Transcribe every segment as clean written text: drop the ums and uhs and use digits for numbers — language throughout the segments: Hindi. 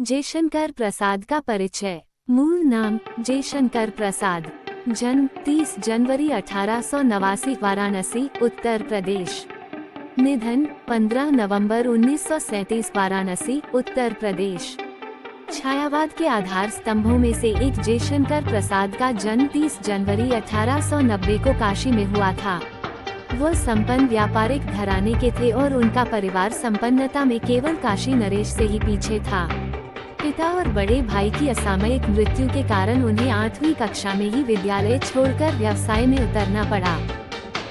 जयशंकर प्रसाद का परिचय। मूल नाम जयशंकर प्रसाद। जन्म 30 जनवरी 1889 वाराणसी, उत्तर प्रदेश। निधन 15 नवंबर 1937 वाराणसी, उत्तर प्रदेश। छायावाद के आधार स्तंभों में से एक जयशंकर प्रसाद का जन्म 30 जनवरी 1890 को काशी में हुआ था। वो संपन्न व्यापारिक घराने के थे और उनका परिवार संपन्नता में केवल काशी नरेश से ही पीछे था। पिता और बड़े भाई की असामयिक मृत्यु के कारण उन्हें 8वीं कक्षा में ही विद्यालय छोड़कर व्यवसाय में उतरना पड़ा।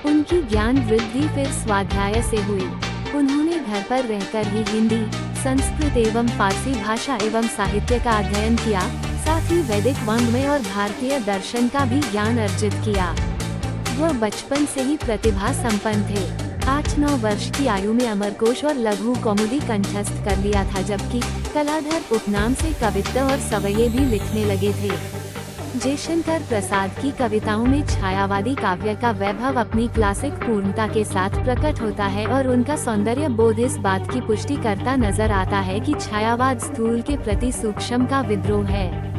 उनकी ज्ञान वृद्धि फिर स्वाध्याय से हुई। उन्होंने घर पर रहकर ही हिंदी, संस्कृत एवं फारसी भाषा एवं साहित्य का अध्ययन किया, साथ ही वैदिक वाङ्मय और भारतीय दर्शन का भी ज्ञान अर्जित किया। वह बचपन से ही प्रतिभा संपन्न थे। 8-9 वर्ष की आयु में अमरकोश और लघु कौमुदी कंठस्थ कर लिया था, जबकि कलाधर उपनाम से कविता और सवैये भी लिखने लगे थे। जयशंकर प्रसाद की कविताओं में छायावादी काव्य का वैभव अपनी क्लासिक पूर्णता के साथ प्रकट होता है और उनका सौंदर्य बोध इस बात की पुष्टि करता नजर आता है कि छायावाद स्थूल के प्रति सूक्ष्म का विद्रोह है।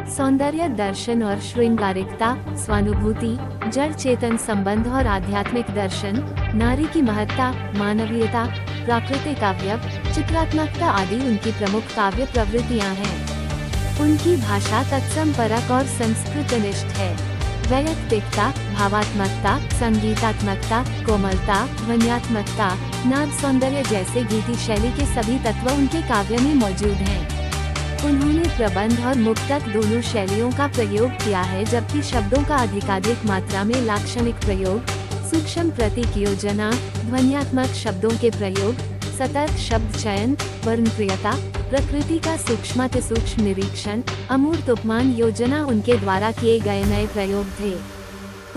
सौंदर्य दर्शन और श्रृंगारिकता, स्वानुभूति, जड़ चेतन संबंध और आध्यात्मिक दर्शन, नारी की महत्ता, मानवीयता, प्राकृतिक काव्य, चित्रात्मकता आदि उनकी प्रमुख काव्य प्रवृत्तियां हैं। उनकी भाषा तत्सम परक और संस्कृतनिष्ठ है। वैयक्तिकता, भावात्मकता, संगीतात्मकता, कोमलता, ध्वन्यात्मकता, नाद सौंदर्य जैसे गीति शैली के सभी तत्व उनके काव्य में मौजूद हैं। उन्होंने प्रबंध और मुक्तक दोनों शैलियों का प्रयोग किया है, जबकि शब्दों का अधिकाधिक मात्रा में लाक्षणिक प्रयोग, सूक्ष्म प्रतीक योजना, ध्वन्यात्मक शब्दों के प्रयोग, सतर्क शब्द चयन, वर्णप्रियता, प्रकृति का सूक्ष्म निरीक्षण, अमूर्त उपमान योजना उनके द्वारा किए गए नए प्रयोग थे।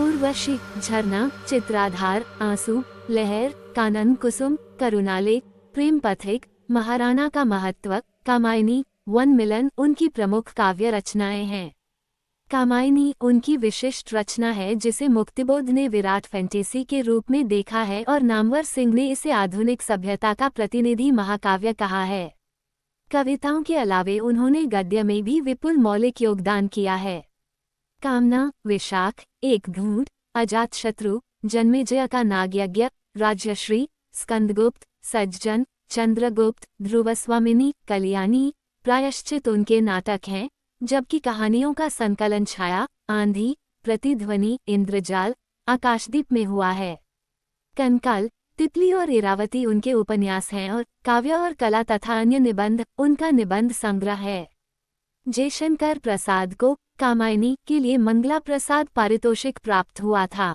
उर्वशी, झरना, चित्राधार, आंसू, लहर, कानन कुसुम, करुणाले, प्रेम पथिक, महाराणा का महत्व, कामायनी, वन मिलन उनकी प्रमुख काव्य रचनाएं हैं। कामायनी उनकी विशिष्ट रचना है, जिसे मुक्तिबोध ने विराट फैंटेसी के रूप में देखा है और नामवर सिंह ने इसे आधुनिक सभ्यता का प्रतिनिधि महाकाव्य कहा है। कविताओं के अलावे उन्होंने गद्य में भी विपुल मौलिक योगदान किया है। कामना, विशाख, एक ढूंढ, अजातशत्रु, जन्मेजय का नागयज्ञ, राज्यश्री, स्कंदगुप्त, सज्जन, चंद्रगुप्त, ध्रुवस्वामिनी, कल्याणी, प्रायश्चित उनके नाटक हैं, जबकि कहानियों का संकलन छाया, आंधी, प्रतिध्वनि, इंद्रजाल, आकाशदीप में हुआ है। कंकाल, तितली और इरावती उनके उपन्यास हैं और काव्य और कला तथा अन्य निबंध उनका निबंध संग्रह है। जयशंकर प्रसाद को कामायनी के लिए मंगला प्रसाद पारितोषिक प्राप्त हुआ था।